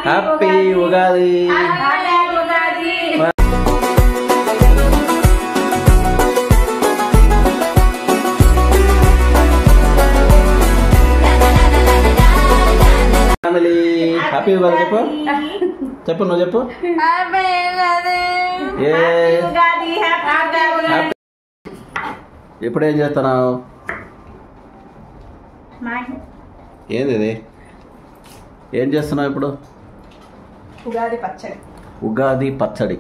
Happy Ugadi. Family happy Ugadi చెప్పు. చెప్పు నువ్వు చెప్పు. ఇప్పుడు ఏం చేస్తున్నావు? ఏంది ఇది? ఏం చేస్తున్నావు ఇప్పుడు? ఉగాది పచ్చడి. ఉగాది పచ్చడి.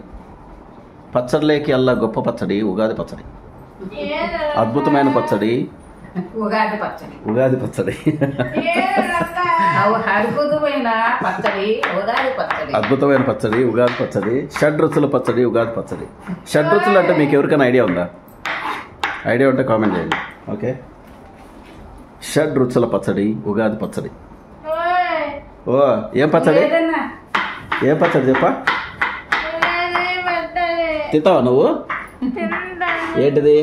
పచ్చడిలోకి అల్లా గొప్ప పచ్చడి ఉగాది పచ్చడి. అద్భుతమైన పచ్చడి ఉగాది పచ్చడి. ఉగాది పచ్చడి. అద్భుతమైన పచ్చడి ఉగాది పచ్చడి. అద్భుతమైన పచ్చడి ఉగాది పచ్చడి. షడ్రుచుల పచ్చడి ఉగాది పచ్చడి. షడ్రుచులు అంటే మీకు ఎవరికైనా ఐడియా ఉందా? ఐడియా ఉంటే కామెంట్ చేయండి. ఓకే, షడ్రుచుల పచ్చడి ఉగాది పచ్చడి. ఓ ఏం పచ్చడి? ఏం పచ్చడి చెప్పా? తింటావా నువ్వు? ఏంటిది?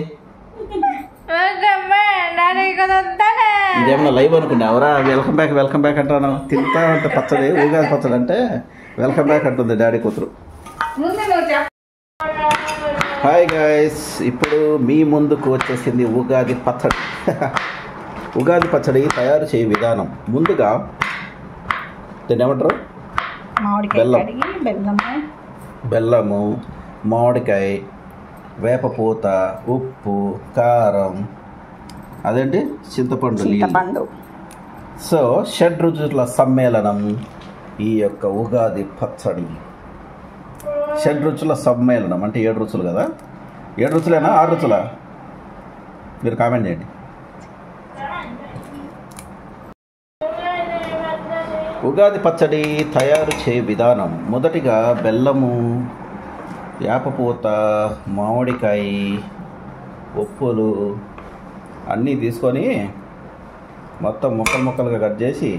ఇదేమన్నా లైవ్ అనుకున్నావరా? వెల్కమ్ బ్యాక్ అంటాను. తింటా అంటే పచ్చడి ఉగాది పచ్చడి అంటే వెల్కమ్ బ్యాక్ అంటుంది డాడీ కూతురు. హాయ్ గైస్, ఇప్పుడు మీ ముందుకు వచ్చేసింది ఉగాది పచ్చడి. ఉగాది పచ్చడి తయారు చేయ విధానం. ముందుగా దీన్ని ఏమంటారు? బెల్లము, మామిడికాయ, వేపపూత, ఉప్పు, కారం, అదేంటి చింతపండు. సో షడ్రుచుల సమ్మేళనం ఈ యొక్క ఉగాది పచ్చడి. షడ్రుచుల సమ్మేళనం అంటే 7 రుచులు కదా? 7 రుచులేనా 6 రుచులా? మీరు కామెంట్ చేయండి. ఉగాది పచ్చడి తయారు చేయ విధానం. మొదటిగా బెల్లము, వేపపూత, మామిడికాయ, ఉప్పులు అన్నీ తీసుకొని మొత్తం ముక్కలుగా కట్ చేసి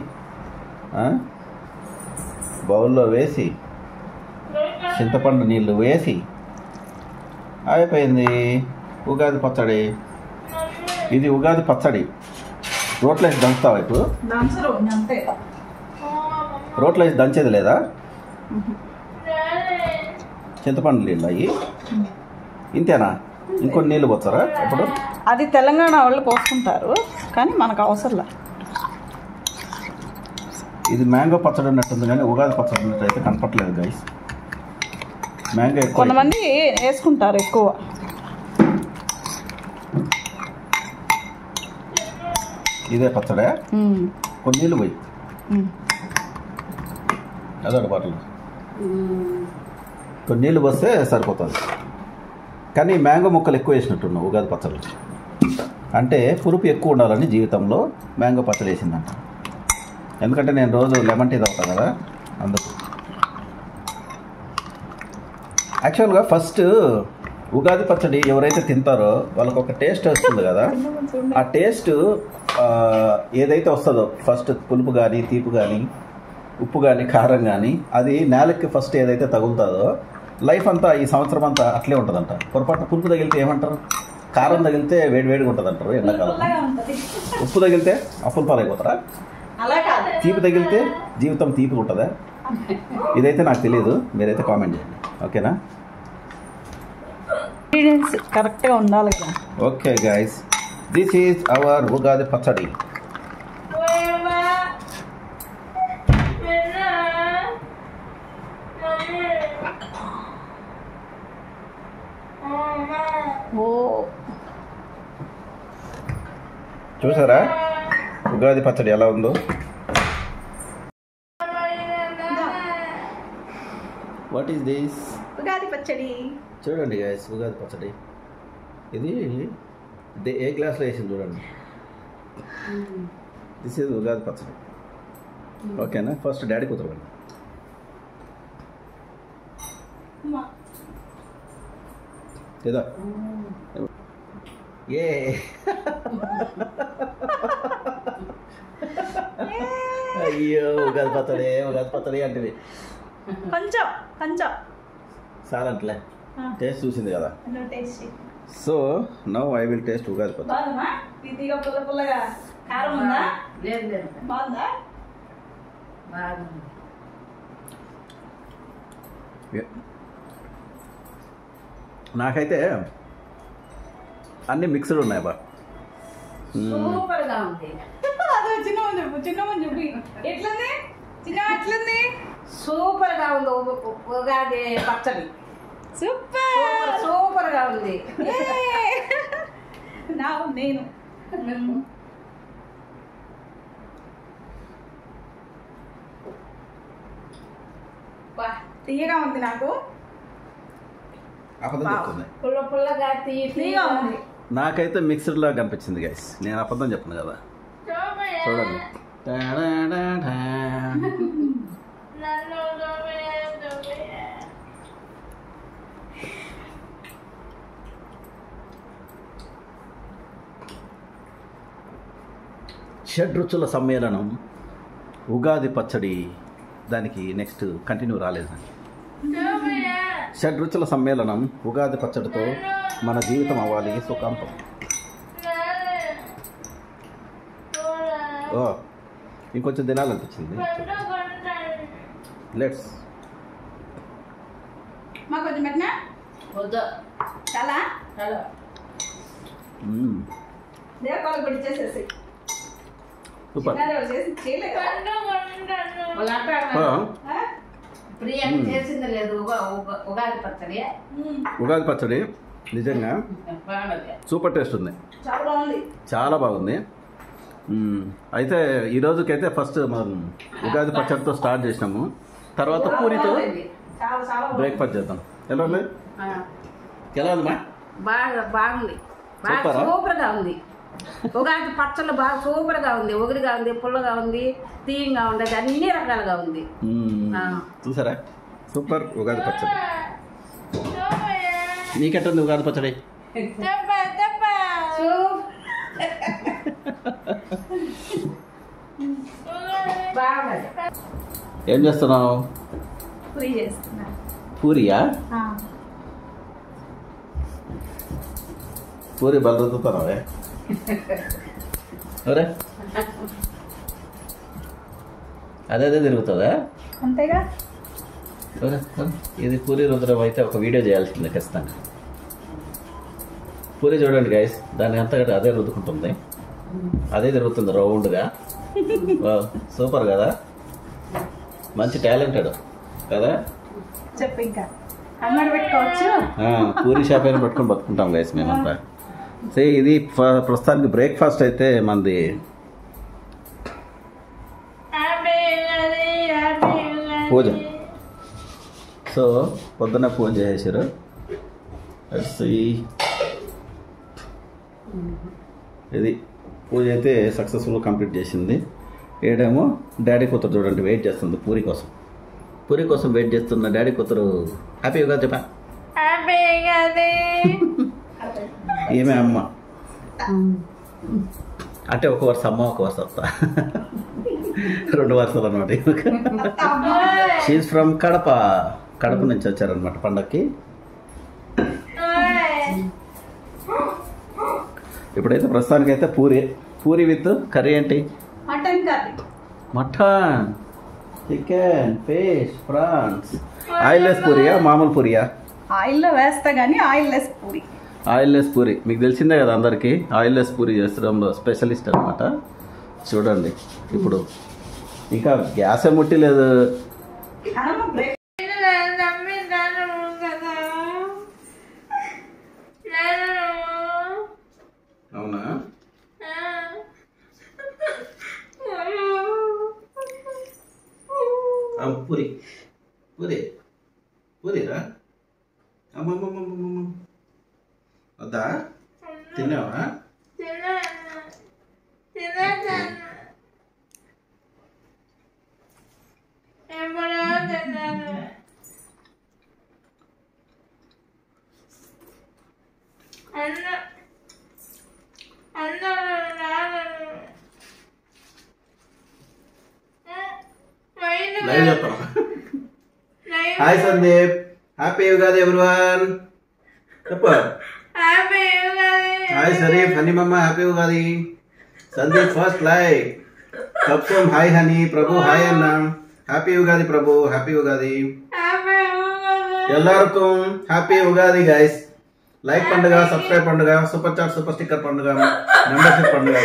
బౌల్లో వేసి చింతపండు నీళ్ళు వేసి అయిపోయింది ఉగాది పచ్చడి. ఇది ఉగాది పచ్చడి. రోట్లో వేసి దంచుతావా ఇప్పుడు? రోట్లో వేసి దంచేది లేదా? చింతపండు నీళ్ళు అయ్యి ఇంతేనా? ఇంకొన్ని నీళ్ళు పోతారా ఇప్పుడు? అది తెలంగాణ వాళ్ళు పోసుకుంటారు, కానీ మనకు అవసరంలా. ఇది మ్యాంగో పచ్చడి ఉన్నట్టుంది కానీ ఉగాది పచ్చడి ఉన్నట్టు అయితే కనపట్లేదు గైస్. మ్యాంగో ఎక్కువ, కొంతమంది వేసుకుంటారు ఎక్కువ. ఇదే పచ్చడే. కొన్ని నీళ్ళు పోయి అదొక బాటలు కొన్ని నీళ్ళు పోస్తే సరిపోతుంది. కానీ మ్యాంగో ముక్కలు ఎక్కువ వేసినట్టున్నావు ఉగాది పచ్చడి. అంటే పులుపు ఎక్కువ ఉండాలని జీవితంలో మ్యాంగో పచ్చడి వేసిందంట. ఎందుకంటే నేను రోజు లెమన్ టీ తాగుతాను కదా, అందుకు. యాక్చువల్గా ఫస్ట్ ఉగాది పచ్చడి ఎవరైతే తింటారో వాళ్ళకు ఒక టేస్ట్ వస్తుంది కదా. ఆ టేస్ట్ ఏదైతే వస్తుందో ఫస్ట్ పులుపు కానీ, తీపి కానీ, ఉప్పు కానీ, కారం కానీ, అది నేలకి ఫస్ట్ ఏదైతే తగులుతుందో లైఫ్ అంతా ఈ సంవత్సరం అంతా అట్లే ఉంటుందంట. పొరపాటు పులుపు తగిలితే ఏమంటారు? కారం తగిలితే వేడిగా ఉంటుంది అంటారు ఎండాకాలం. ఉప్పు తగిలితే అప్పుల పాలైపోతారా? తీపి తగిలితే జీవితం తీపి ఉంటుందా? ఇదైతే నాకు తెలియదు, మీరైతే కామెంట్ చేయండి. ఓకేనా? ఇంగ్రీడియంట్స్ కరెక్ట్గా ఉండాలి కదా. Okay guys, this is our Ugadi పచ్చడి. చూసారా ఉగాది పచ్చడి ఎలా ఉందో? What is this? ఉగాది పచ్చడి. చూడండి గైస్, ఉగాది పచ్చడి. ఇది ఏ గ్లాస్లో వేసింది చూడండి. దిస్ ఈజ్ ఉగాది పచ్చడి. ఓకేనా? ఫస్ట్ డాడీ కూతురు ఏదో ఏ అయ్యో ఉగాది పచ్చడి అంటే కొంచెం సారంట్లే టేస్ట్ చూసింది కదా. So now I will taste Ugadi పచ్చడి. పుల్లగా. కారం ఉందా? లేదు. బాగుందా? బాగుంది. నాకైతే అన్నీ మిక్స్డ్ ఉన్నాయి బా. సూపర్ గా ఉంది. అదే చిన్నమని చెప్పు, చిన్నమని చెప్పి. ఎట్లుంది చిన్న, ఎట్లుంది? సూపర్ గా ఉంది ఉగాది పచ్చడి. సూపర్ సూపర్ గా ఉంది. నేను తీయగా ఉంది నాకు. అబద్ధం చెప్తుంది. పుల్ల పుల్లగా తీయగా ఉంది. నాకైతే మిక్స్డ్ లాగా కనిపించింది గైస్. నేను అబద్ధం చెప్పను కదా. చూడండి. షడ్రుచుల సమ్మేళనం ఉగాది పచ్చడి. దానికి నెక్స్ట్ కంటిన్యూ రాలేదండి. షడ్రుచుల సమ్మేళనం ఉగాది పచ్చడితో మన జీవితం అవ్వాలి సుఖాంతం. ఓ ఇంకొంచెం తినాలనిపించింది. లెట్స్. మా కొంచెం పెట్టినా వద్దు. చాలా హలో దేవకాలు పెట్టి చేసేసి సూపర్. చేసి చేయలేదు. ప్రియాంక చేసింది లేదు ఉగాది పచ్చడి. ఉగాది పచ్చడి నిజంగా సూపర్ టేస్ట్ ఉంది. చాలా బాగుంది. చాలా బాగుంది. అయితే ఈ రోజుకైతే ఫస్ట్ మనం ఉగాది పచ్చడితో స్టార్ట్ చేసినాము. తర్వాత పూరితో చాలా చాలా బ్రేక్ఫాస్ట్ చేద్దాం. ఎలా ఉంది? ఎలా ఉంది మా? బాగుంది. బాగా సూపరా? సూపర్ గా ఉంది. ఉగాది పచ్చళ్ళు బాగా సూపర్ గా ఉంది. ఒగరిగా ఉంది, పుల్లగా ఉంది, తీయంగా ఉండేది, అన్ని రకాలుగా ఉంది. చూసారా? సూపర్ ఉగాది పచ్చడి. నీకెట్టుంది ఉగాది పచ్చడి? బాగుంది. ఏం చేస్తున్నావు? ఫ్రీ చేస్తున్నా. పూరియా? పూరి బలరుతున్నావే అరే అదే తిరుగుతుందా? అంతేగా. ఇది పూరి రుద్రం అయితే ఒక వీడియో చేయాల్సిందే ఖచ్చితంగా. పూరి చూడండి గైస్, దాన్ని అంతగా అదే రుద్దుకుంటుంది, అదే తిరుగుతుంది రౌండ్గా. సూపర్ కదా, మంచి టాలెంటెడ్ కదా. చెప్పు ఇంకా అమ్మడి పెట్టుకోవచ్చు. పూరి షాప్ అయినా పెట్టుకొని బతుకుంటాం గైస్ మేమంతా. ఇది ప్రస్తుతానికి బ్రేక్ఫాస్ట్ అయితే మనది పూజ. సో పొద్దున్న పూజ చేసేసారు. ఇది పూజ అయితే సక్సెస్ఫుల్ కంప్లీట్ చేసింది. ఏడేమో డాడీ కూతురు చూడండి వెయిట్ చేస్తుంది పూరి కోసం. పూరి కోసం వెయిట్ చేస్తున్న డాడీ కూతురు హ్యాపీగా చెప్పా. ఏమే అమ్మ అంటే ఒక వరుస అమ్మ ఒక వరుస అత్త, రెండు వరుసలు అనమాట. She's from Kadapa. కడప నుంచి వచ్చారనమాట పండక్కి. ఇప్పుడైతే ప్రస్తుతానికైతే పూరి విత్ కర్రీ ఏంటి? Mutton curry. Mutton, chicken, fish, prawns. Oilless పూరియా మామూలు పూరియా? ఆయిల్లో వేస్తా కానీ oil less puri. Oilless puri మీకు తెలిసిందే కదా అందరికీ. ఆయిల్లెస్ పూరి చేసడంలో స్పెషలిస్ట్ అనమాట. చూడండి ఇప్పుడు ఇంకా గ్యాసే ముట్టిలేదు. అవునా? పూరి పూరి పూరిరా అమ్మమ్మమ్మమ్మ వద్దా? తిన్నావా? లైవ్ చెప్తాం. Hi Sandeep, happy Yugadi everyone. చెప్పు. హాయ్ షరీఫ్, హనీ మమ్మ happy Ugadi. Sandeep first like. తప్సం హాయ్ హనీ. ప్రభు హాయ్ అన్న. Happy Ugadi Prabhu, happy Ugadi. எல்லாருக்கும் హ్యాపీ ఉగాది గైస్. లైక్ పండుగ, సబ్స్క్రైబ్ పండుగ, సూపర్ చాట్, సూపర్ స్టిక్కర్ పండుగ, మెంబర్షిప్ పండుగ.